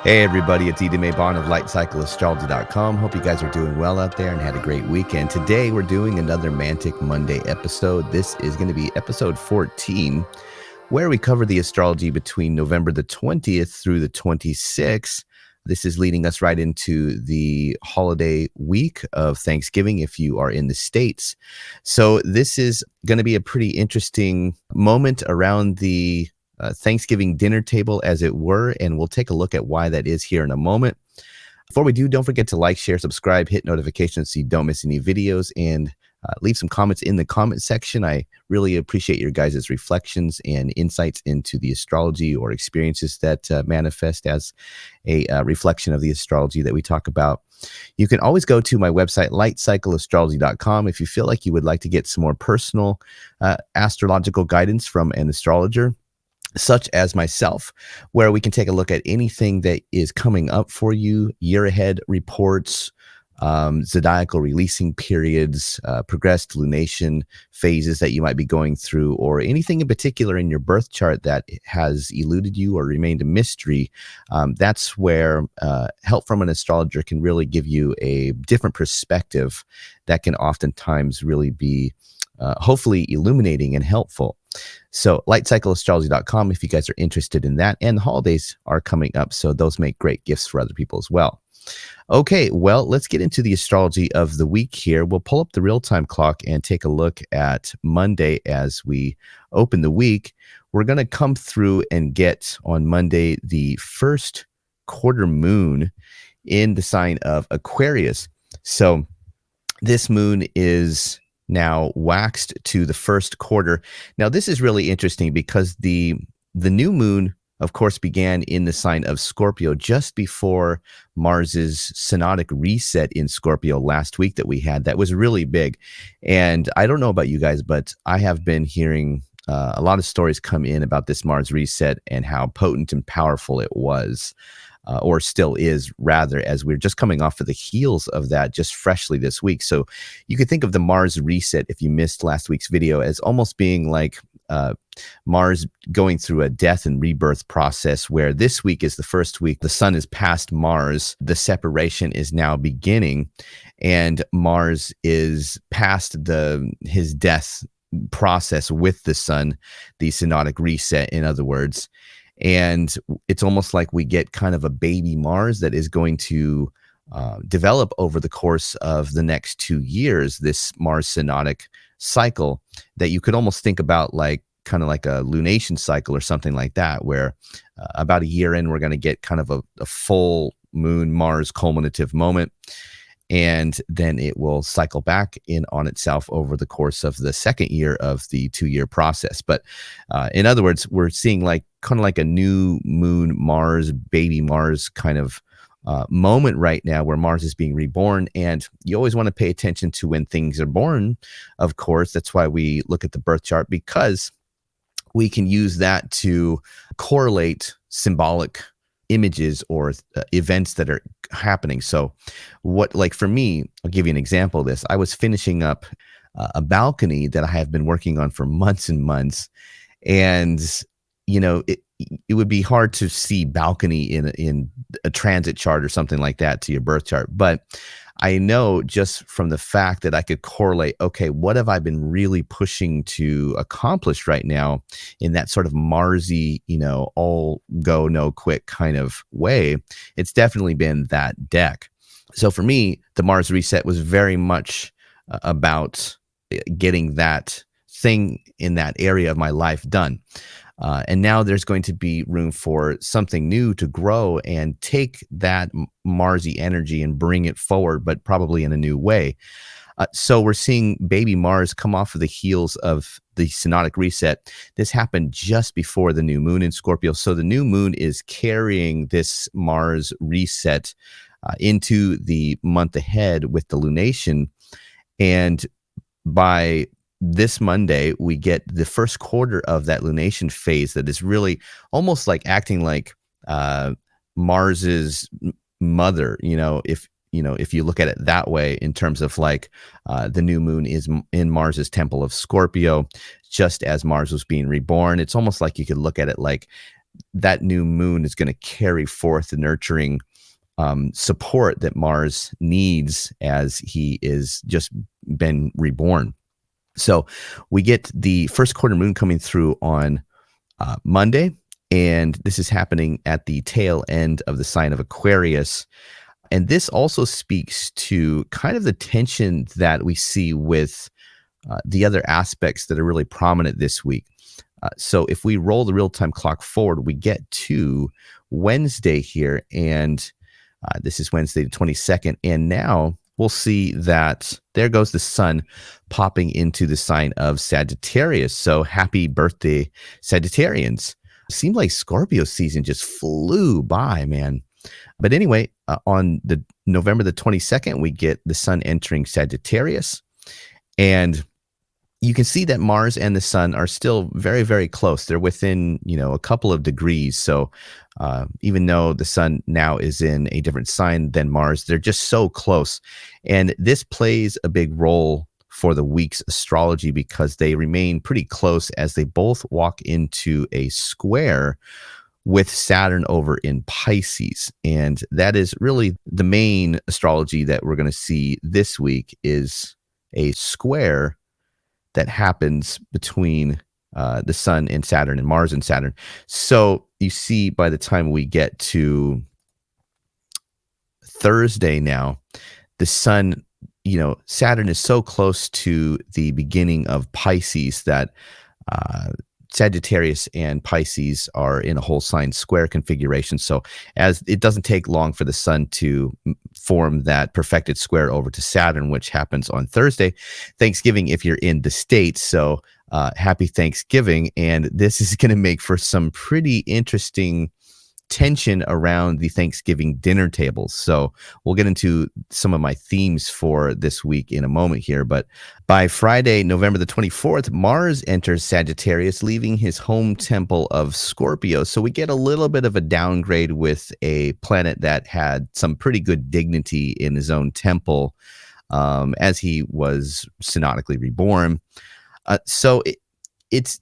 Hey everybody, it's Edan of LightCycleAstrology.com. Hope you guys are doing well out there and had a great weekend. Today we're doing another Mantic Monday episode. This is going to be episode 14, where we cover the astrology between November the 20th through the 26th. This is leading us right into the holiday week of Thanksgiving if you are in the States. So this is going to be a pretty interesting moment around the Thanksgiving dinner table, as it were, and we'll take a look at why that is here in a moment. Before we do, don't forget to like, share, subscribe, hit notifications so you don't miss any videos, and leave some comments in the comment section. I really appreciate your guys' reflections and insights into the astrology or experiences that manifest as a reflection of the astrology that we talk about. You can always go to my website, lightcycleastrology.com, if you feel like you would like to get some more personal astrological guidance from an astrologer, such as myself, where we can take a look at anything that is coming up for you, year ahead reports, zodiacal releasing periods, progressed lunation phases that you might be going through, or anything in particular in your birth chart that has eluded you or remained a mystery. That's where help from an astrologer can really give you a different perspective that can oftentimes really be hopefully illuminating and helpful. So lightcycleastrology.com if you guys are interested in that. And the holidays are coming up, so those make great gifts for other people as well. Okay, well, let's get into the astrology of the week here. We'll pull up the real-time clock and take a look at Monday as we open the week. We're going to come through and get on Monday the first quarter moon in the sign of Aquarius. So this moon is now waxed to the first quarter. Now, this is really interesting because the new moon, of course, began in the sign of Scorpio just before Mars's synodic reset in Scorpio last week that we had. That was really big. And I don't know about you guys, but I have been hearing a lot of stories come in about this Mars reset and how potent and powerful it was. Or still is, rather, as we're just coming off of the heels of that just freshly this week. So you could think of the Mars reset, if you missed last week's video, as almost being like Mars going through a death and rebirth process, where this week is the first week the sun is past Mars, the separation is now beginning, and Mars is past his death process with the sun, the synodic reset, in other words. And it's almost like we get kind of a baby Mars that is going to develop over the course of the next 2 years, this Mars synodic cycle that you could almost think about like kind of like a lunation cycle or something like that, where about a year in, we're going to get kind of a full moon Mars culminative moment. And then it will cycle back in on itself over the course of the second year of the 2-year process. But in other words, we're seeing like kind of like a new moon Mars, baby Mars kind of moment right now, where Mars is being reborn. And you always want to pay attention to when things are born, of course. That's why we look at the birth chart, because we can use that to correlate symbolic images or events that are happening. So like for me, I'll give you an example of this. I was finishing up a balcony that I have been working on for months and months. And, you know, it would be hard to see balcony in a transit chart or something like that to your birth chart. But I know just from the fact that I could correlate, okay, what have I been really pushing to accomplish right now in that sort of Marsy, all go, no quick kind of way? It's definitely been that deck. So for me, the Mars reset was very much about getting that thing in that area of my life done. And now there's going to be room for something new to grow and take that Marsy energy and bring it forward, but probably in a new way. So we're seeing baby Mars come off of the heels of the synodic reset. This happened just before the new moon in Scorpio. So the new moon is carrying this Mars reset into the month ahead with the lunation. And by this Monday, we get the first quarter of that lunation phase that is really almost like acting like Mars's mother, if you look at it that way, in terms of like the new moon is in Mars's temple of Scorpio, just as Mars was being reborn. It's almost like you could look at it like that new moon is going to carry forth the nurturing support that Mars needs as he is just been reborn. So we get the first quarter moon coming through on Monday, and this is happening at the tail end of the sign of Aquarius. And this also speaks to kind of the tension that we see with the other aspects that are really prominent this week. So if we roll the real-time clock forward, we get to Wednesday here, and this is Wednesday the 22nd. And now we'll see that there goes the sun popping into the sign of Sagittarius. So happy birthday, Sagittarians. Seemed like Scorpio season just flew by, man. But anyway, on the November the 22nd, we get the sun entering Sagittarius. And you can see that Mars and the sun are still very, very close. They're within, a couple of degrees. So even though the sun now is in a different sign than Mars, they're just so close. And this plays a big role for the week's astrology because they remain pretty close as they both walk into a square with Saturn over in Pisces. And that is really the main astrology that we're going to see this week is a square that happens between the sun and Saturn and Mars and Saturn. So you see by the time we get to Thursday now, the sun, Saturn is so close to the beginning of Pisces that Sagittarius and Pisces are in a whole sign square configuration. So as it doesn't take long for the sun to form that perfected square over to Saturn, which happens on Thursday, Thanksgiving, if you're in the States. So happy Thanksgiving. And this is going to make for some pretty interesting tension around the Thanksgiving dinner tables. So we'll get into some of my themes for this week in a moment here. But by Friday, November the 24th, Mars enters Sagittarius, leaving his home temple of Scorpio. So we get a little bit of a downgrade with a planet that had some pretty good dignity in his own temple as he was synodically reborn. So it's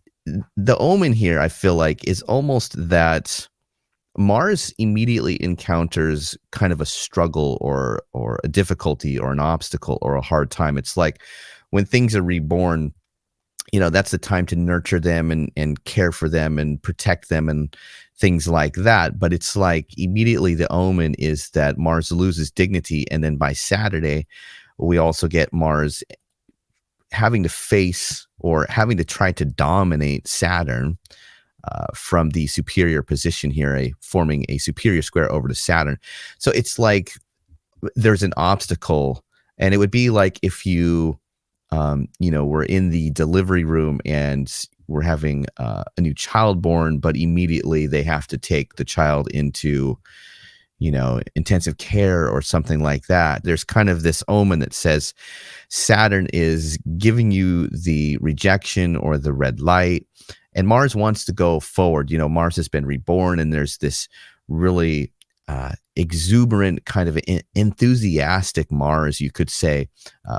the omen here, I feel like, is almost that Mars immediately encounters kind of a struggle or a difficulty or an obstacle or a hard time. It's like when things are reborn, that's the time to nurture them and care for them and protect them and things like that. But it's like immediately the omen is that Mars loses dignity. And then by Saturday, we also get Mars having to face or having to try to dominate Saturn from the superior position here, forming a superior square over to Saturn. So it's like there's an obstacle, and it would be like if you, were in the delivery room and we're having a new child born, but immediately they have to take the child into, intensive care or something like that. There's kind of this omen that says Saturn is giving you the rejection or the red light. And Mars wants to go forward. Mars has been reborn, and there's this really exuberant kind of enthusiastic Mars, you could say.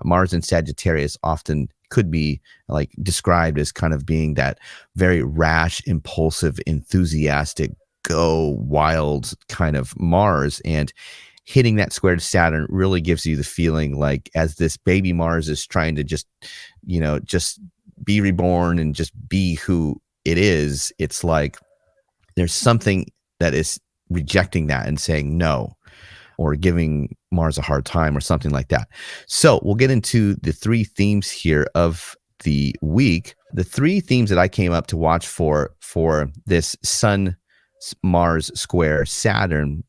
Mars in Sagittarius often could be like described as kind of being that very rash, impulsive, enthusiastic, go wild kind of Mars. And hitting that square to Saturn really gives you the feeling like as this baby Mars is trying to just be reborn and just be who it is, it's like there's something that is rejecting that and saying no, or giving Mars a hard time or something like that. So we'll get into the three themes here of the week. The three themes that I came up to watch for this Sun Mars square Saturn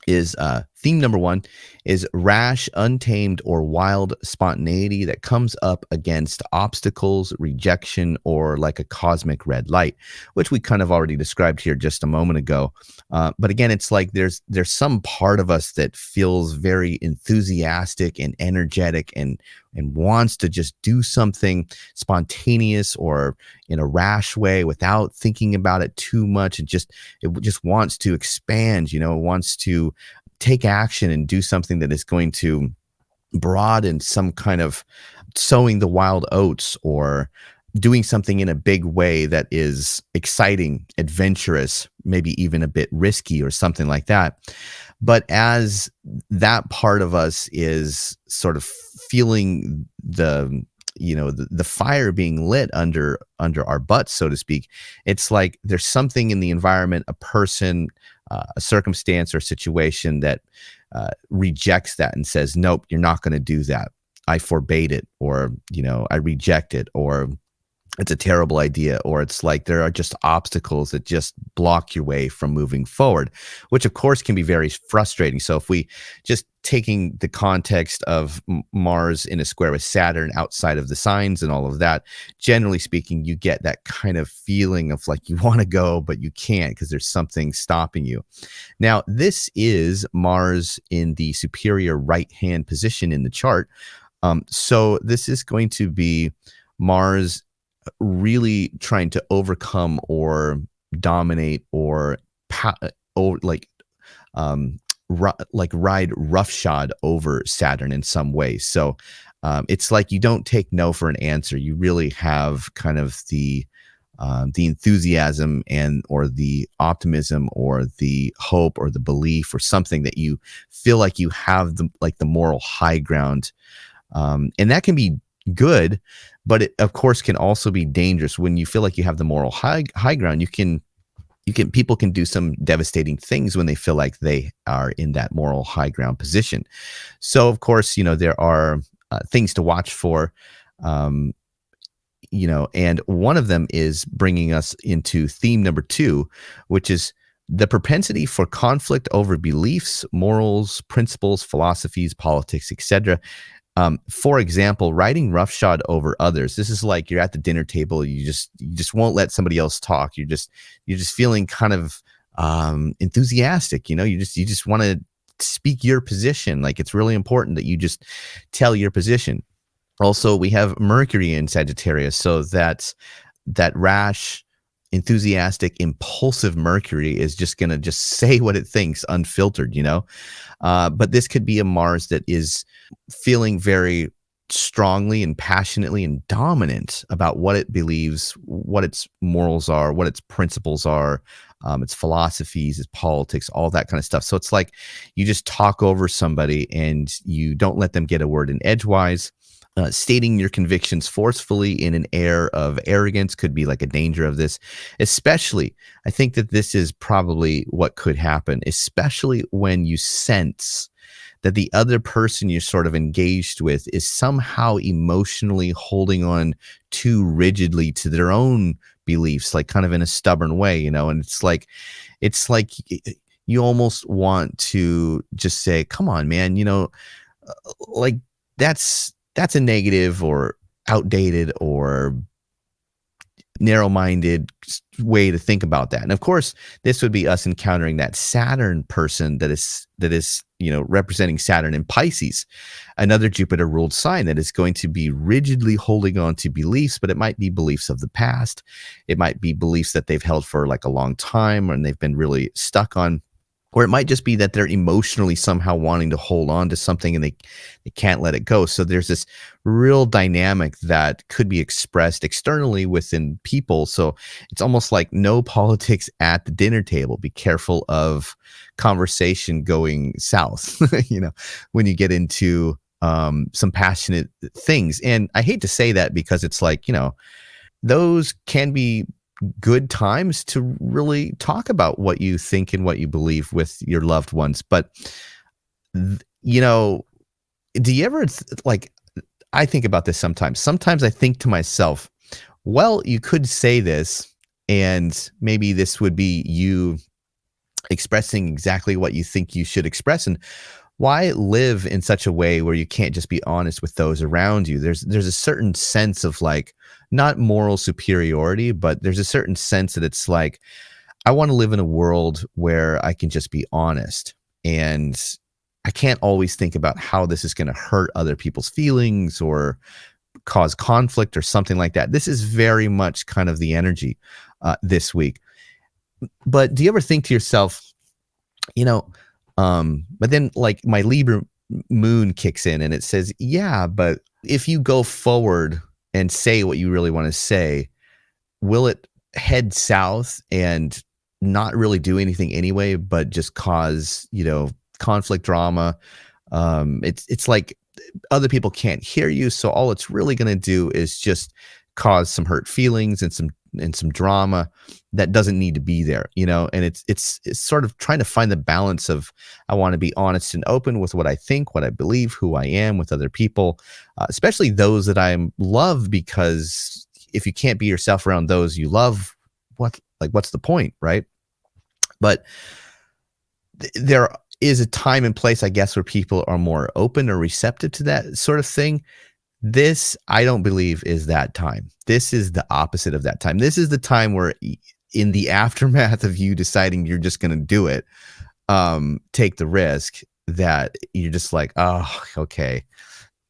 is theme number one is rash, untamed, or wild spontaneity that comes up against obstacles, rejection, or like a cosmic red light, which we kind of already described here just a moment ago. But again, it's like there's some part of us that feels very enthusiastic and energetic and wants to just do something spontaneous or in a rash way without thinking about it too much. It just wants to expand, wants to take action and do something that is going to broaden some kind of sowing the wild oats or doing something in a big way that is exciting, adventurous, maybe even a bit risky or something like that. But as that part of us is sort of feeling the fire being lit under our butts, so to speak, it's like there's something in the environment, a person, a circumstance or situation that rejects that and says, nope, you're not going to do that. I forbade it, or I reject it, or it's a terrible idea, or it's like there are just obstacles that just block your way from moving forward, which of course can be very frustrating. So if we just taking the context of Mars in a square with Saturn outside of the signs and all of that, generally speaking, you get that kind of feeling of like you want to go, but you can't because there's something stopping you. Now, this is Mars in the superior right-hand position in the chart. So this is going to be Mars really trying to overcome or dominate or ride roughshod over Saturn in some way. So it's like you don't take no for an answer. You really have kind of the enthusiasm or the optimism or the hope or the belief or something that you feel like you have the moral high ground. And that can be good, but it of course can also be dangerous. When you feel like you have the moral high ground, people can do some devastating things when they feel like they are in that moral high ground position. So of course, there are things to watch for, and one of them is bringing us into theme number 2, which is the propensity for conflict over beliefs, morals, principles, philosophies, politics, etc. For example, riding roughshod over others. This is like you're at the dinner table. You just won't let somebody else talk. You're just feeling kind of enthusiastic. You just want to speak your position. Like it's really important that you just tell your position. Also, we have Mercury in Sagittarius, so that rash, enthusiastic, impulsive Mercury is just going to just say what it thinks unfiltered, but this could be a Mars that is feeling very strongly and passionately and dominant about what it believes, what its morals are, what its principles are, its philosophies, its politics, all that kind of stuff. So it's like you just talk over somebody and you don't let them get a word in edgewise. Stating your convictions forcefully in an air of arrogance could be like a danger of this. Especially, I think that this is probably what could happen, especially when you sense that the other person you're sort of engaged with is somehow emotionally holding on too rigidly to their own beliefs, like kind of in a stubborn way, and it's like you almost want to just say, come on, man, like that's a negative or outdated or narrow-minded way to think about that. And of course, this would be us encountering that Saturn person that is representing Saturn in Pisces, another Jupiter-ruled sign that is going to be rigidly holding on to beliefs, but it might be beliefs of the past. It might be beliefs that they've held for like a long time and they've been really stuck on. Or it might just be that they're emotionally somehow wanting to hold on to something and they can't let it go. So there's this real dynamic that could be expressed externally within people. So it's almost like no politics at the dinner table. Be careful of conversation going south, when you get into some passionate things. And I hate to say that because it's like, those can be good times to really talk about what you think and what you believe with your loved ones. But, do you ever I think about this sometimes. Sometimes I think to myself, well, you could say this and maybe this would be you expressing exactly what you think you should express. And why live in such a way where you can't just be honest with those around you? There's a certain sense of like, not moral superiority, but there's a certain sense that it's like, I want to live in a world where I can just be honest. And I can't always think about how this is going to hurt other people's feelings or cause conflict or something like that. This is very much kind of the energy this week. But do you ever think to yourself, but then like my Libra moon kicks in and it says, yeah, but if you go forward and say what you really want to say, will it head south and not really do anything anyway, but just cause, conflict, drama. It's like other people can't hear you, so all it's really going to do is just cause some hurt feelings and some drama that doesn't need to be there, and it's sort of trying to find the balance of, I want to be honest and open with what I think, what I believe, who I am with other people, especially those that I love, because if you can't be yourself around those you love, what's the point, right? But there is a time and place, I guess, where people are more open or receptive to that sort of thing. This, I don't believe, is that time. This is the opposite of that time. This is the time where, in the aftermath of you deciding you're just going to do it, take the risk, that you're just like, oh, okay,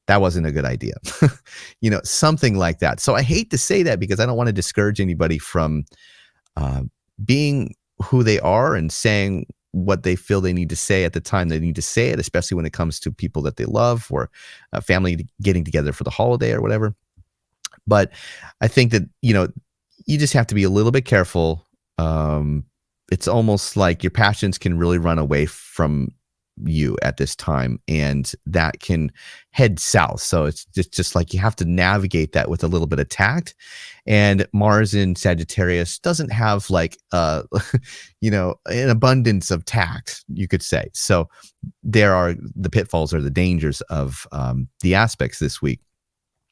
that wasn't a good idea. Something like that. So I hate to say that, because I don't want to discourage anybody from being who they are and saying what they feel they need to say at the time they need to say it, especially when it comes to people that they love, or a family getting together for the holiday or whatever. But I think that, you just have to be a little bit careful. It's almost like your passions can really run away from you at this time, and that can head south. So it's just like you have to navigate that with a little bit of tact. And Mars in Sagittarius doesn't have like an abundance of tact, you could say. So there are the pitfalls or the dangers of the aspects this week.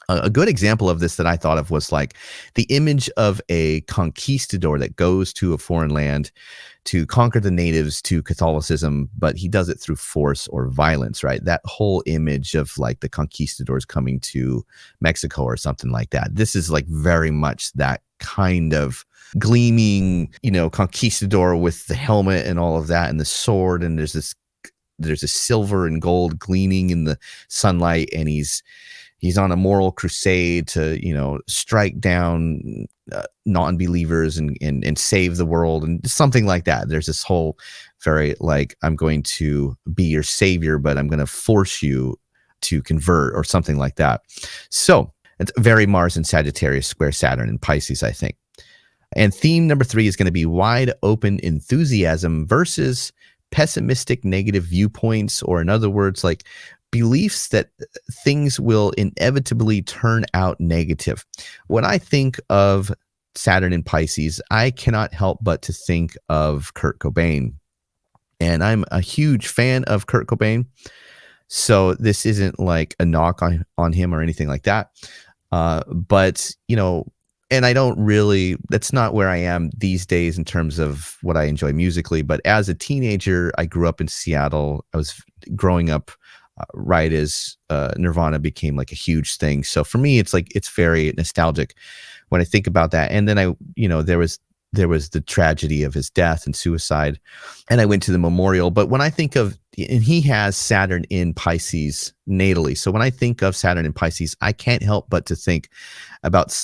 A good example of this that I thought of was like the image of a conquistador that goes to a foreign land to conquer the natives to Catholicism, but he does it through force or violence, right? That whole image of like the conquistadors coming to Mexico or something like that. This is like very much that kind of gleaming, conquistador with the helmet and all of that, and the sword, and there's a silver and gold gleaming in the sunlight, and he's on a moral crusade to, strike down non-believers and save the world and something like that. There's this whole very like, I'm going to be your savior, but I'm going to force you to convert or something like that. So it's very Mars and Sagittarius square Saturn and Pisces, I think. And theme number 3 is going to be wide open enthusiasm versus pessimistic negative viewpoints, or in other words, like beliefs that things will inevitably turn out negative. When I think of Saturn in Pisces, I cannot help but to think of Kurt Cobain. And I'm a huge fan of Kurt Cobain. So this isn't like a knock on him or anything like that. But, and I don't really, that's not where I am these days in terms of what I enjoy musically. But as a teenager, I grew up in Seattle. I was growing up right as Nirvana became like a huge thing. So for me, it's like, it's very nostalgic when I think about that. And then there was the tragedy of his death and suicide, and I went to the memorial. But when I think of, and he has Saturn in Pisces natally. So when I think of Saturn in Pisces, I can't help but to think about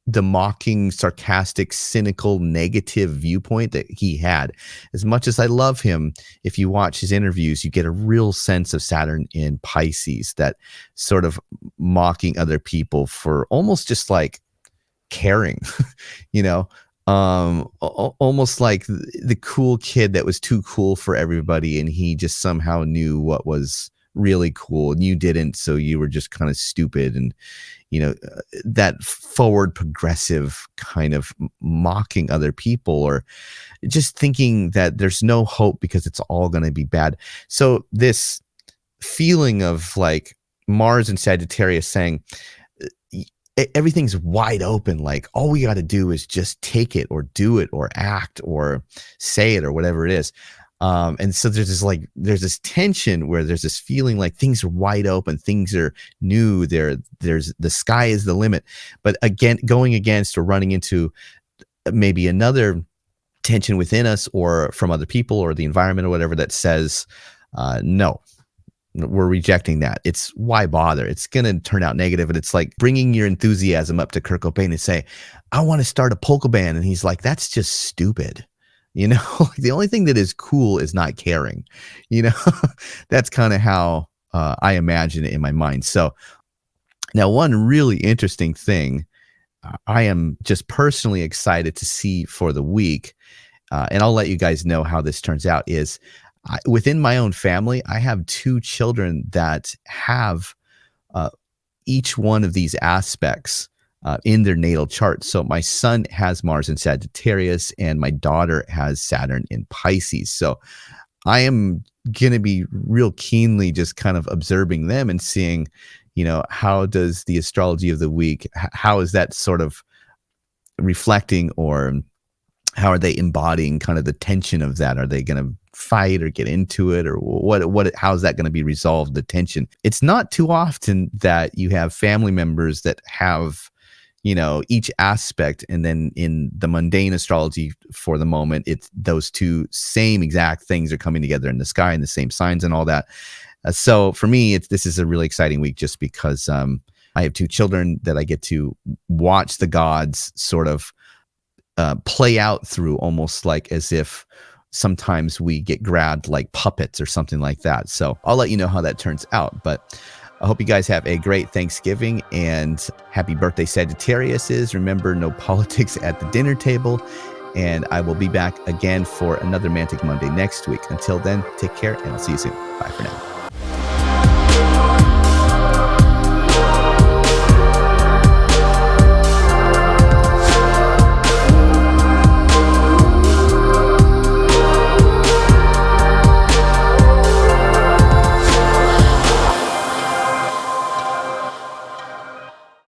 the mocking, sarcastic, cynical, negative viewpoint that he had. As much as I love him, if you watch his interviews, you get a real sense of Saturn in Pisces, that sort of mocking other people for almost just like caring, almost like the cool kid that was too cool for everybody, and he just somehow knew what was really cool and you didn't, so you were just kind of stupid. And that forward progressive kind of mocking other people, or just thinking that there's no hope because it's all going to be bad. So this feeling of like Mars and Sagittarius saying everything's wide open, like all we got to do is just take it or do it or act or say it or whatever it is. And so there's this tension where there's this feeling like things are wide open, things are new, there's the sky is the limit. But again, going against or running into maybe another tension within us or from other people or the environment or whatever that says, no, we're rejecting that. It's why bother? It's going to turn out negative. And it's like bringing your enthusiasm up to Kurt Cobain and say, I want to start a polka band. And he's like, that's just stupid. The only thing that is cool is not caring. That's kind of how I imagine it in my mind. So now, one really interesting thing I am just personally excited to see for the week and I'll let you guys know how this turns out, is within my own family, I have 2 children that have each one of these aspects in their natal chart. So my son has Mars in Sagittarius, and my daughter has Saturn in Pisces. So I am going to be real keenly just kind of observing them and seeing, how does the astrology of the week, how is that sort of reflecting, or how are they embodying kind of the tension of that? Are they going to fight or get into it, or how's that going to be resolved, the tension? It's not too often that you have family members that have, each aspect, and then in the mundane astrology for the moment, it's those 2 same exact things are coming together in the sky and the same signs and all that. So for me, this is a really exciting week, just because I have 2 children that I get to watch the gods sort of play out through, almost like as if sometimes we get grabbed like puppets or something like that. So I'll let you know how that turns out. But I hope you guys have a great Thanksgiving, and happy birthday, Sagittariuses. Remember, no politics at the dinner table. And I will be back again for another Mantic Monday next week. Until then, take care, and I'll see you soon. Bye for now.